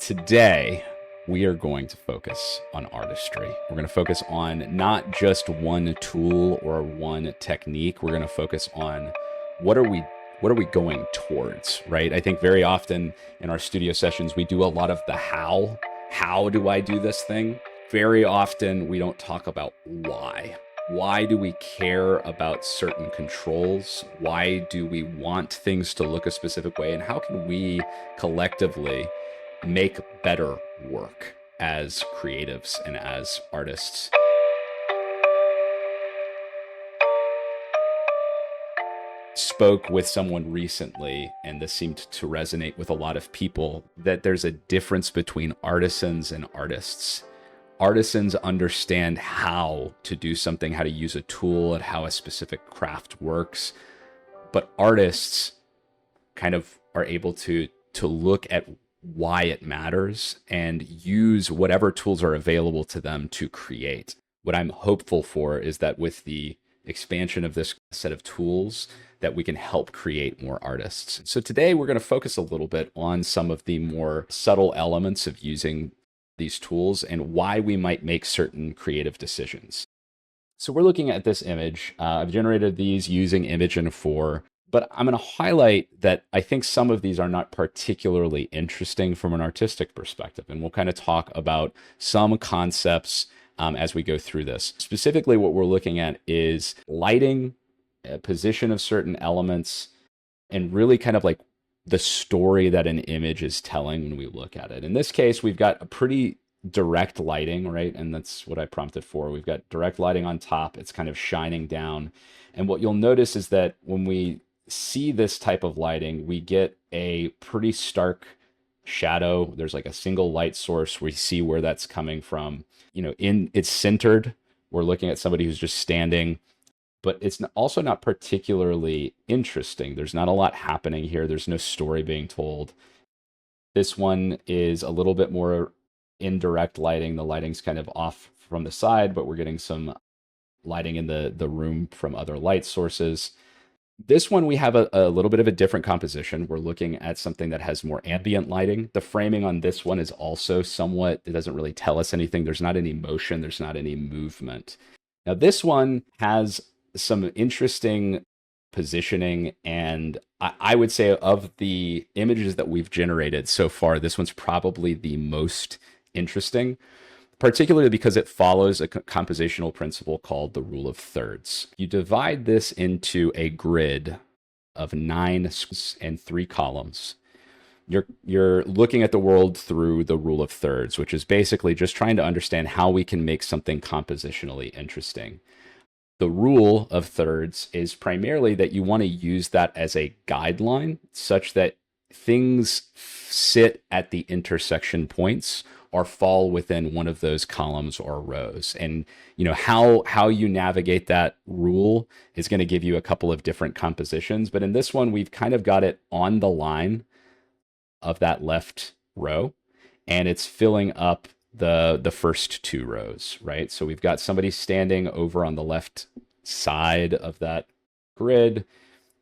Today, we are going to focus on artistry. We're going to focus on not just one tool or one technique. We're going to focus on what are we going towards, right? I think very often in our studio sessions, we do a lot of the how. How do I do this thing? Very often we don't talk about why. Why do we care about certain controls? Why do we want things to look a specific way? And how can we collectively make better work as creatives and as artists? Spoke with someone recently, and this seemed to resonate with a lot of people, that there's a difference between artisans and artists. Artisans understand how to do something, how to use a tool, and how a specific craft works. But artists kind of are able to look at why it matters and use whatever tools are available to them to create. What I'm hopeful for is that with the expansion of this set of tools, that we can help create more artists. So today we're going to focus a little bit on some of the more subtle elements of using these tools and why we might make certain creative decisions. So we're looking at this image. I've generated these using Imagen 4, but I'm going to highlight that I think some of these are not particularly interesting from an artistic perspective. And we'll kind of talk about some concepts as we go through this. Specifically, what we're looking at is lighting, position of certain elements, and really kind of like the story that an image is telling when we look at it. In this case, we've got a pretty direct lighting, right? And that's what I prompted for. We've got direct lighting on top. It's kind of shining down. And what you'll notice is that when we see this type of lighting, we get a pretty stark shadow. There's like a single light source. We see where that's coming from. It's centered. We're looking at somebody who's just standing, but it's also not particularly interesting. There's not a lot happening here. There's no story being told. This one is a little bit more indirect lighting. The lighting's kind of off from the side, but we're getting some lighting in the room from other light sources. This one, we have a little bit of a different composition. We're looking at something that has more ambient lighting. The framing on this one is also somewhat, it doesn't really tell us anything. There's not any motion. There's not any movement. Now, this one has some interesting positioning, and I would say of the images that we've generated so far, this one's probably the most interesting, particularly because it follows a compositional principle called the rule of thirds. You divide this into a grid of 9 and 3 columns. You're looking at the world through the rule of thirds, which is basically just trying to understand how we can make something compositionally interesting. The rule of thirds is primarily that you want to use that as a guideline such that things sit at the intersection points or fall within one of those columns or rows. And how you navigate that rule is going to give you a couple of different compositions. But in this one, we've kind of got it on the line of that left row, and it's filling up the first 2 rows, right? So we've got somebody standing over on the left side of that grid.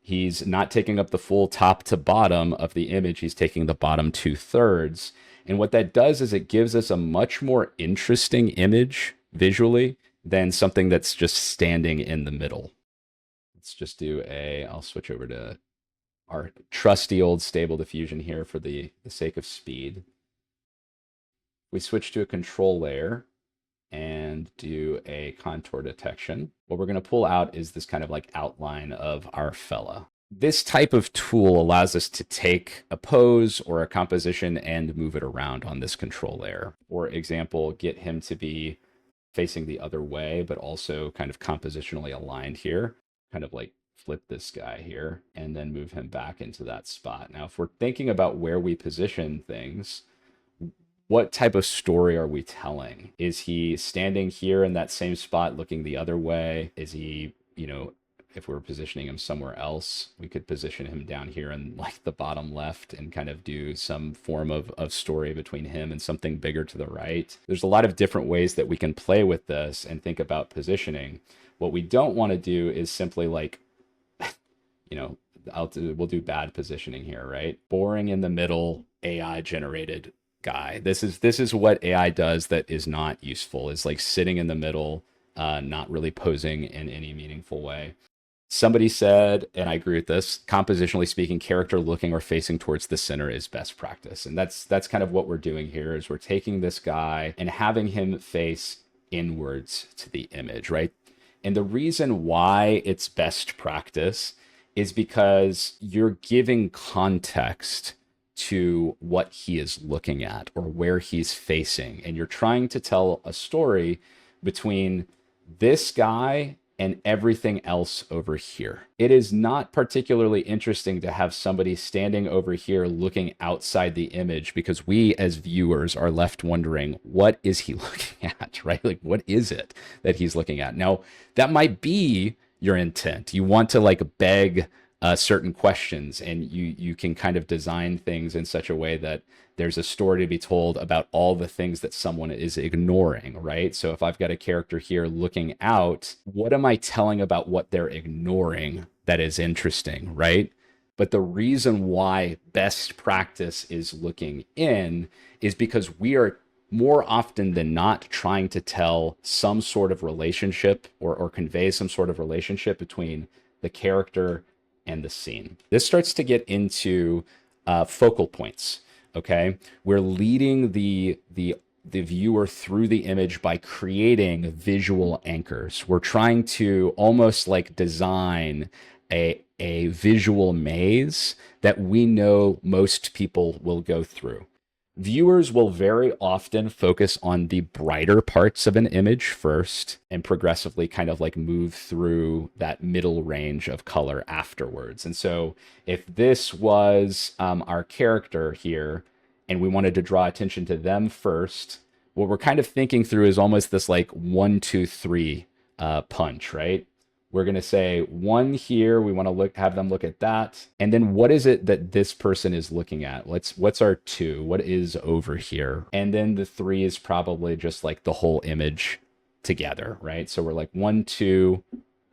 He's not taking up the full top to bottom of the image. He's taking the bottom 2/3. And what that does is it gives us a much more interesting image visually than something that's just standing in the middle. Let's just I'll switch over to our trusty old stable diffusion here for the sake of speed. We switch to a control layer and do a contour detection. What we're going to pull out is this kind of like outline of our fella. This type of tool allows us to take a pose or a composition and move it around on this control layer. For example, get him to be facing the other way, but also kind of compositionally aligned here. Kind of like flip this guy here and then move him back into that spot. Now, if we're thinking about where we position things, what type of story are we telling? Is he standing here in that same spot looking the other way? Is he, if we're positioning him somewhere else, we could position him down here in like the bottom left and kind of do some form of story between him and something bigger to the right. There's a lot of different ways that we can play with this and think about positioning. What we don't want to do is simply like, we'll do bad positioning here, right? Boring in the middle, AI generated guy. This is what AI does that is not useful, is like sitting in the middle, not really posing in any meaningful way. Somebody said, and I agree with this, compositionally speaking, character looking or facing towards the center is best practice. And that's kind of what we're doing here, is we're taking this guy and having him face inwards to the image, right? And the reason why it's best practice is because you're giving context to what he is looking at or where he's facing. And you're trying to tell a story between this guy and everything else over here. It is not particularly interesting to have somebody standing over here looking outside the image, because we as viewers are left wondering, what is he looking at, right? Like, what is it that he's looking at? Now, that might be your intent. You want to like beg certain questions, and you can kind of design things in such a way that there's a story to be told about all the things that someone is ignoring, right? So if I've got a character here looking out, what am I telling about what they're ignoring that is interesting, right? But the reason why best practice is looking in is because we are more often than not trying to tell some sort of relationship, or convey some sort of relationship between the character and the scene. This starts to get into focal points. Okay, we're leading the viewer through the image by creating visual anchors. We're trying to almost like design a visual maze that we know most people will go through. Viewers will very often focus on the brighter parts of an image first and progressively kind of like move through that middle range of color afterwards. And so if this was our character here and we wanted to draw attention to them first, what we're kind of thinking through is almost this like 1, 2, 3 punch, right? We're going to say 1 here. We want to have them look at that. And then what is it that this person is looking at? What's our 2? What is over here? And then the 3 is probably just like the whole image together, right? So we're like 1, 2,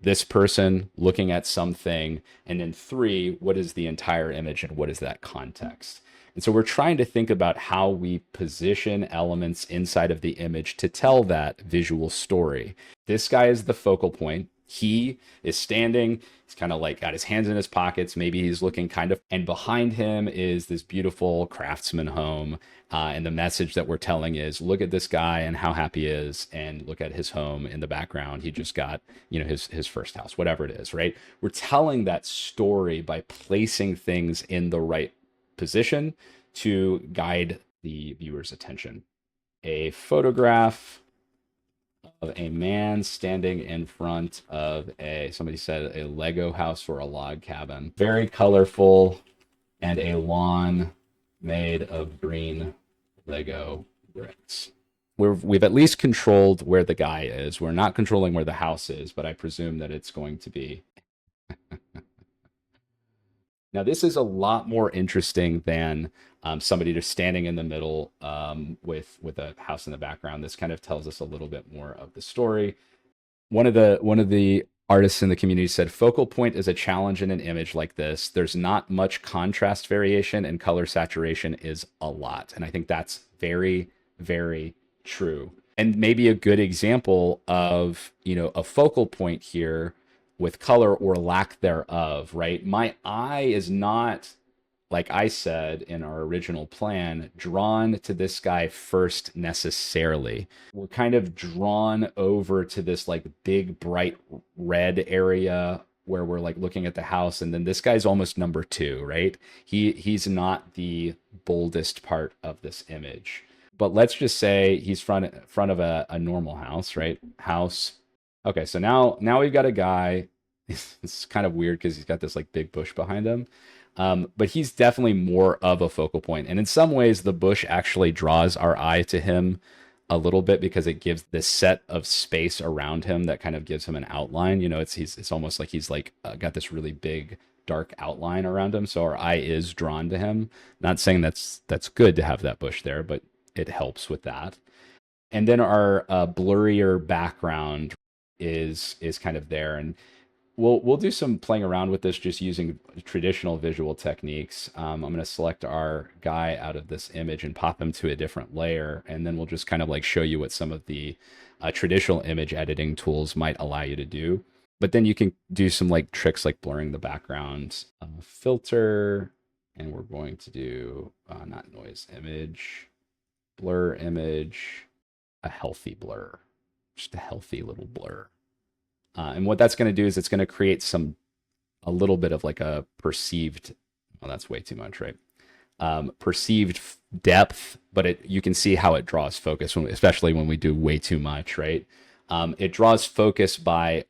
this person looking at something. And then 3, what is the entire image and what is that context? And so we're trying to think about how we position elements inside of the image to tell that visual story. This guy is the focal point. He is standing, he's kind of like got his hands in his pockets. Maybe he's looking kind of, and behind him is this beautiful craftsman home. And the message that we're telling is, look at this guy and how happy he is, and look at his home in the background. He just got, his first house, whatever it is, right? We're telling that story by placing things in the right position to guide the viewer's attention. A photograph of a man standing in front of somebody said a Lego house or a log cabin. Very colorful, and a lawn made of green Lego bricks. We've at least controlled where the guy is. We're not controlling where the house is, but I presume that it's going to be. Now, this is a lot more interesting than somebody just standing in the middle with a house in the background. This kind of tells us a little bit more of the story. One of the artists in the community said, focal point is a challenge in an image like this. There's not much contrast variation, and color saturation is a lot. And I think that's very, very true. And maybe a good example of, a focal point here with color or lack thereof, right? My eye is not, like I said in our original plan, drawn to this guy first necessarily. We're kind of drawn over to this like big bright red area where we're like looking at the house, and then this guy's almost number 2, right? He's not the boldest part of this image. But let's just say he's front of a normal house, right? House. Okay, so now we've got a guy. It's kind of weird because he's got this like big bush behind him. But he's definitely more of a focal point. And in some ways, the bush actually draws our eye to him a little bit because it gives this set of space around him that kind of gives him an outline. It's almost like he's like got this really big dark outline around him. So our eye is drawn to him. Not saying that's good to have that bush there, but it helps with that. And then our blurrier background is kind of there. And we'll do some playing around with this just using traditional visual techniques. I'm going to select our guy out of this image and pop him to a different layer, and then we'll just kind of like show you what some of the traditional image editing tools might allow you to do. But then you can do some like tricks like blurring the background, filter, and we're going to do not noise image, blur image, a healthy blur, just a healthy little blur. And what that's going to do is it's going to create a little bit of like a perceived, well, that's way too much, right? Perceived depth, but you can see how it draws focus, especially when we do way too much, right? It draws focus by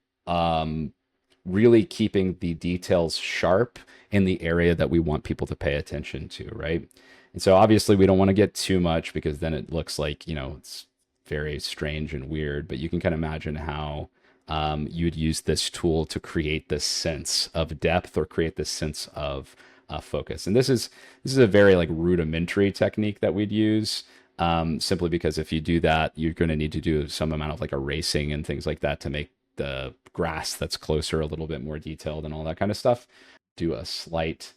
really keeping the details sharp in the area that we want people to pay attention to, right? And so obviously we don't want to get too much because then it looks like, it's very strange and weird, but you can kind of imagine how you'd use this tool to create this sense of depth or create this sense of focus. And this is a very like rudimentary technique that we'd use, simply because if you do that, you're going to need to do some amount of like erasing and things like that to make the grass that's closer a little bit more detailed and all that kind of stuff. Do a slight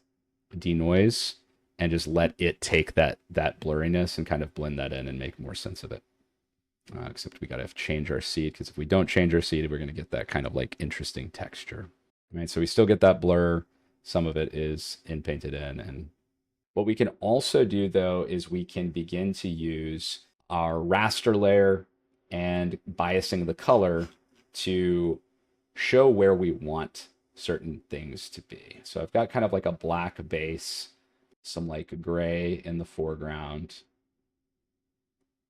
denoise and just let it take that blurriness and kind of blend that in and make more sense of it. Except we got to change our seed, because if we don't change our seed, we're going to get that kind of like interesting texture. Right, so we still get that blur. Some of it is painted in. And what we can also do though is we can begin to use our raster layer and biasing the color to show where we want certain things to be. So I've got kind of like a black base, some like gray in the foreground,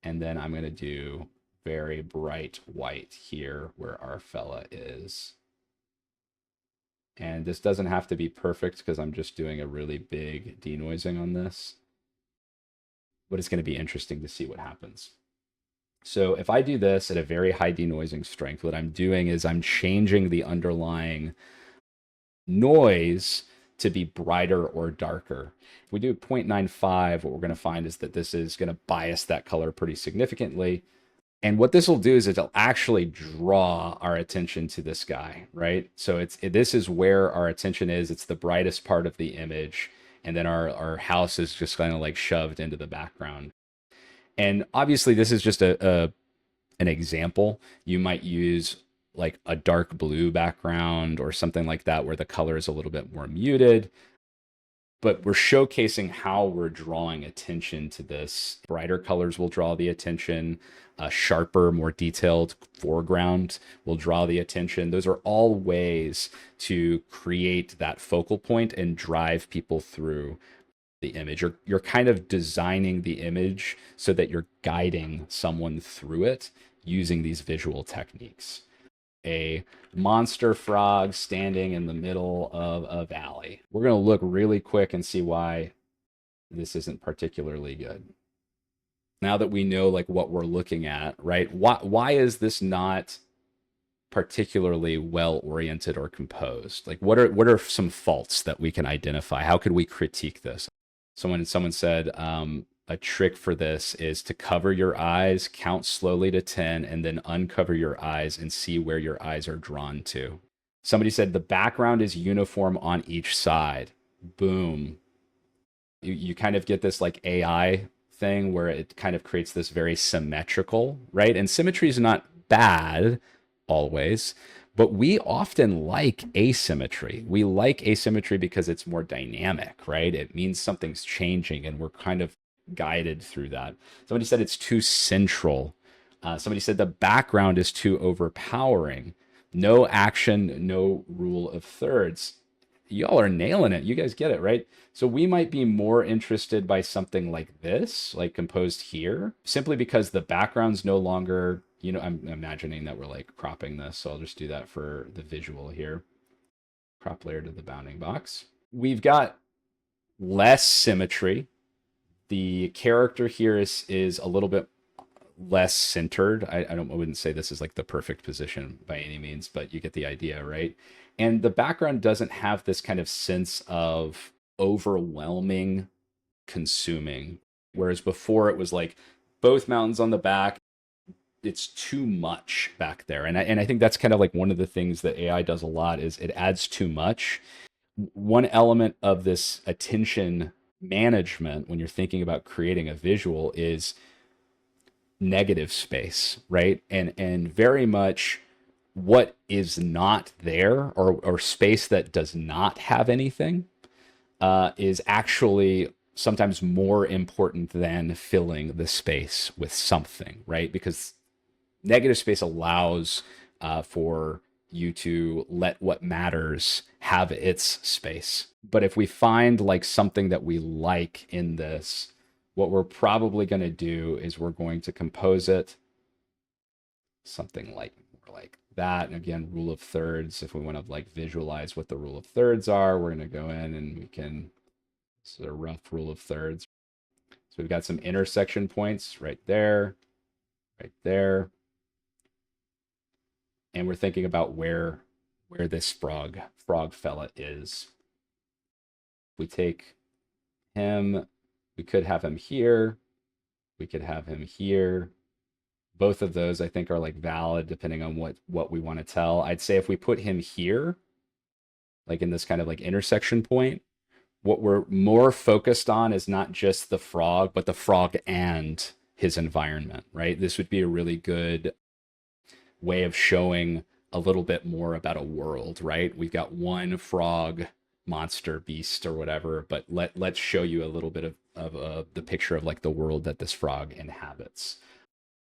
and then I'm going to do very bright white here where our fella is. And this doesn't have to be perfect because I'm just doing a really big denoising on this. But it's going to be interesting to see what happens. So if I do this at a very high denoising strength, what I'm doing is I'm changing the underlying noise to be brighter or darker. If we do 0.95, what we're going to find is that this is going to bias that color pretty significantly. And what this will do is it'll actually draw our attention to this guy, right? So this is where our attention is. It's the brightest part of the image. And then our house is just kind of like shoved into the background. And obviously this is just an example. You might use like a dark blue background or something like that where the color is a little bit more muted. But we're showcasing how we're drawing attention to this. Brighter colors will draw the attention. A sharper, more detailed foreground will draw the attention. Those are all ways to create that focal point and drive people through the image. You're kind of designing the image so that you're guiding someone through it using these visual techniques. A monster frog standing in the middle of a valley. We're going to look really quick and see why this isn't particularly good. Now that we know like what we're looking at, right? Why is this not particularly well oriented or composed? Like what are some faults that we can identify? How could we critique this? Someone said a trick for this is to cover your eyes, count slowly to 10, and then uncover your eyes and see where your eyes are drawn to. Somebody said the background is uniform on each side. Boom. You kind of get this like AI thing where it kind of creates this very symmetrical, right? And symmetry is not bad always, but we often like asymmetry. We like asymmetry because it's more dynamic, right? It means something's changing and we're kind of guided through that. Somebody said it's too central. Somebody said the background is too overpowering. No action, no rule of thirds. Y'all are nailing it. You guys get it, right? So we might be more interested by something like this, like composed here, simply because the background's no longer, I'm imagining that we're like cropping this. So I'll just do that for the visual here. Crop layer to the bounding box. We've got less symmetry. The character here is a little bit less centered. I wouldn't say this is like the perfect position by any means, but you get the idea, right? And the background doesn't have this kind of sense of overwhelming consuming. Whereas before it was like both mountains on the back, it's too much back there. And I think that's kind of like one of the things that AI does a lot is it adds too much. One element of this attention management when you're thinking about creating a visual is negative space, right? And very much what is not there, or space that does not have anything, is actually sometimes more important than filling the space with something, right? Because negative space allows for you to let what matters have its space. But if we find like something that we like in this, what we're probably going to do is we're going to compose it something like that. And again, rule of thirds, if we want to like visualize what the rule of thirds are, we're going to go in and we can, this is a rough rule of thirds. So we've got some intersection points right there, right there. And we're thinking about where this frog fella is. We take him, we could have him here, we could have him here. Both of those I think are like valid depending on what we want to tell. I'd say if we put him here, like in this kind of like intersection point, what we're more focused on is not just the frog, but the frog and his environment, right? This would be a really good way of showing a little bit more about a world, right? We've got one frog monster beast or whatever, but let's show you a little bit of the picture of like the world that this frog inhabits.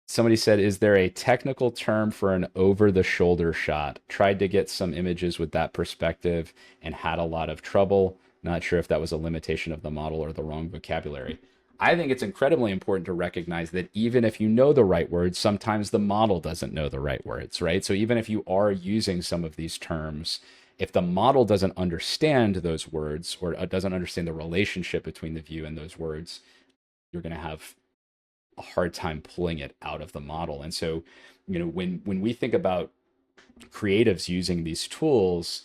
Somebody said, is there a technical term for an over-the-shoulder shot? Tried to get some images with that perspective and had a lot of trouble. Not sure if that was a limitation of the model or the wrong vocabulary. I think it's incredibly important to recognize that even if you know the right words, sometimes the model doesn't know the right words, right? So even if you are using some of these terms, if the model doesn't understand those words or doesn't understand the relationship between the view and those words, you're going to have a hard time pulling it out of the model. And so, you know, when we think about creatives using these tools,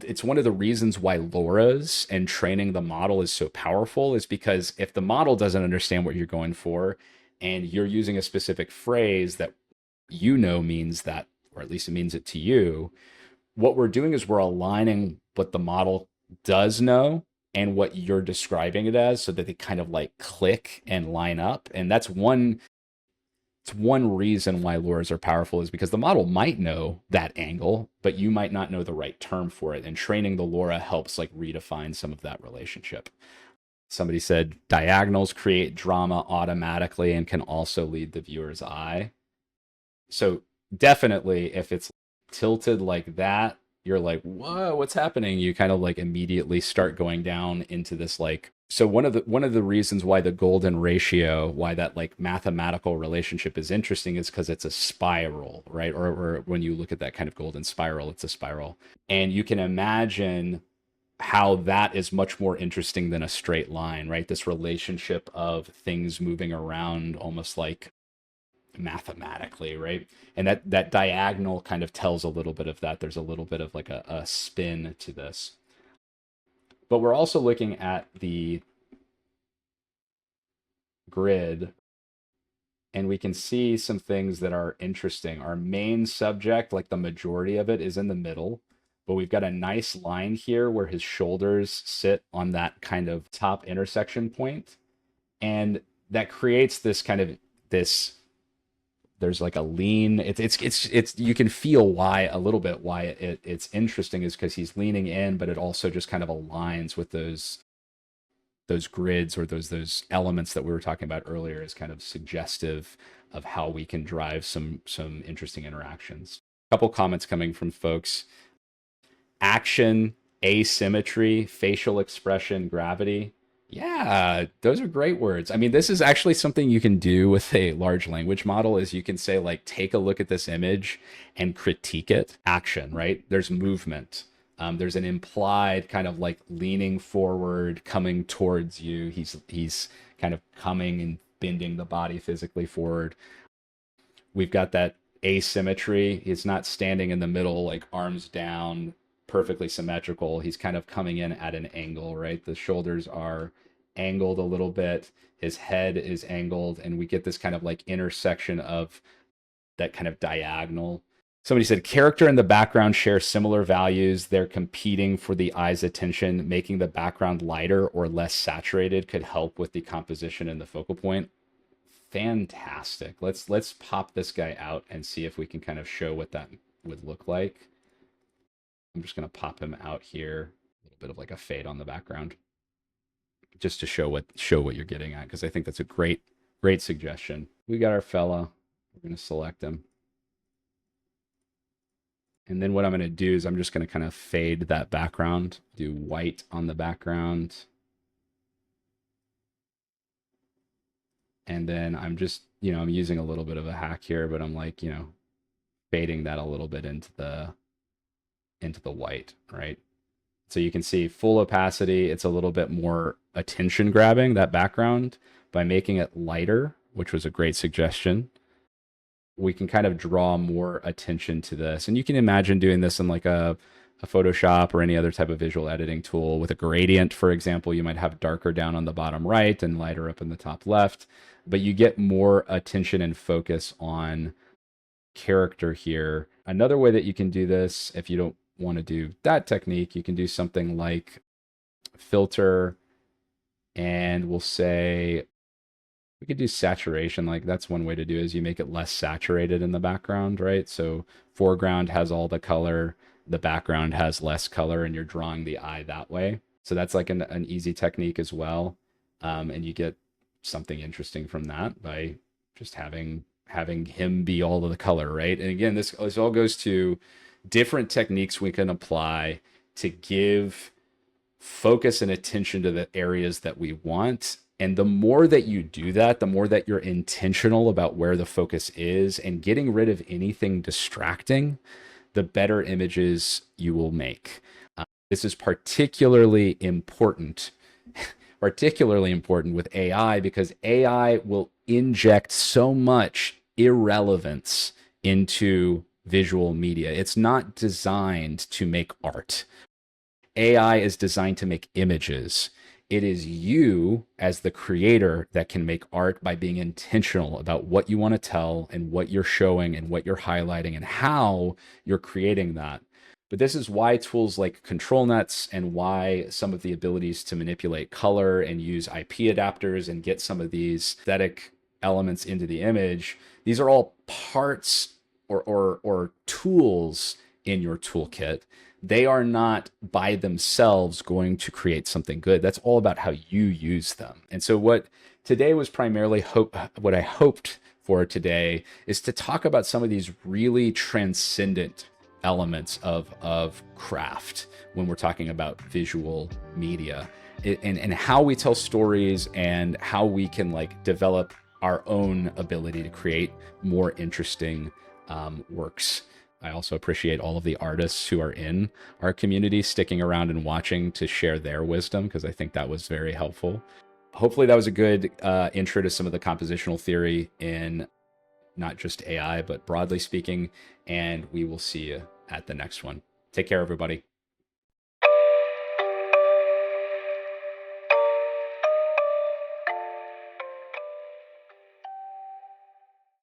it's one of the reasons why LoRa's and training the model is so powerful, is because if the model doesn't understand what you're going for and you're using a specific phrase that you know means that, or at least it means it to you, what we're doing is we're aligning what the model does know and what you're describing it as so that they kind of like click and line up. And that's one reason why LoRa's are powerful, is because the model might know that angle, but you might not know the right term for it. And training the LoRa helps like redefine some of that relationship. Somebody said diagonals create drama automatically and can also lead the viewer's eye. So definitely if it's tilted like that, you're like, whoa, what's happening? You kind of like immediately start going down into this like, so one of the reasons why the golden ratio, why that like mathematical relationship is interesting, is because it's a spiral, right? Or when you look at that kind of golden spiral, it's a spiral. And you can imagine how that is much more interesting than a straight line, right? This relationship of things moving around almost like mathematically, right? And that diagonal kind of tells a little bit of that. There's a little bit of like a spin to this. But we're also looking at the grid, and we can see some things that are interesting. Our main subject, like the majority of it, is in the middle, but we've got a nice line here where his shoulders sit on that kind of top intersection point. And that creates this kind of this, there's like a lean, it's you can feel why a little bit why it's interesting, is because he's leaning in, but it also just kind of aligns with those grids or those elements that we were talking about earlier, is kind of suggestive of how we can drive some interesting interactions. A couple comments coming from folks. Action, asymmetry, facial expression, gravity. Yeah, those are great words. I mean, this is actually something you can do with a large language model, is you can say like, take a look at this image and critique it. Action, right? There's movement. There's an implied kind of like leaning forward, coming towards you. He's kind of coming and bending the body physically forward. We've got that asymmetry. He's not standing in the middle, like arms down, perfectly symmetrical. He's kind of coming in at an angle, right? The shoulders are angled a little bit. His head is angled, and we get this kind of like intersection of that kind of diagonal. Somebody said character and the background share similar values. They're competing for the eye's attention. Making the background lighter or less saturated could help with the composition and the focal point. Fantastic. Let's pop this guy out and see if we can kind of show what that would look like. I'm just going to pop him out here. A little bit of like a fade on the background, just to show what you're getting at, because I think that's a great suggestion. We got our fella. We're going to select him. And then what I'm going to do is I'm just going to kind of fade that background, do white on the background. And then I'm just, I'm using a little bit of a hack here, but I'm like, fading that a little bit into the white, right? So you can see full opacity. It's a little bit more attention grabbing, that background. By making it lighter, which was a great suggestion, we can kind of draw more attention to this. And you can imagine doing this in like a Photoshop or any other type of visual editing tool. With a gradient, for example, you might have darker down on the bottom right and lighter up in the top left, but you get more attention and focus on character here. Another way that you can do this, if you don't want to do that technique, you can do something like filter, and we'll say, we could do saturation. Like that's one way to do it, is you make it less saturated in the background, right? So foreground has all the color, the background has less color, and you're drawing the eye that way. So that's like an easy technique as well. And you get something interesting from that by just having him be all of the color, right? And again, this all goes to different techniques we can apply to give focus and attention to the areas that we want. And the more that you do that, the more that you're intentional about where the focus is and getting rid of anything distracting, the better images you will make. This is particularly important with AI, because AI will inject so much irrelevance into visual media. It's not designed to make art. AI is designed to make images. It is you as the creator that can make art by being intentional about what you want to tell and what you're showing and what you're highlighting and how you're creating that. But this is why tools like ControlNets and why some of the abilities to manipulate color and use IP adapters and get some of these aesthetic elements into the image, these are all parts or tools in your toolkit. They are not by themselves going to create something good. That's all about how you use them. And so what today was primarily what I hoped for today is to talk about some of these really transcendent elements of craft when we're talking about visual media, and how we tell stories and how we can like develop our own ability to create more interesting works. I also appreciate all of the artists who are in our community sticking around and watching to share their wisdom, because I think that was very helpful. Hopefully that was a good intro to some of the compositional theory in not just AI, but broadly speaking, and we will see you at the next one. Take care, everybody.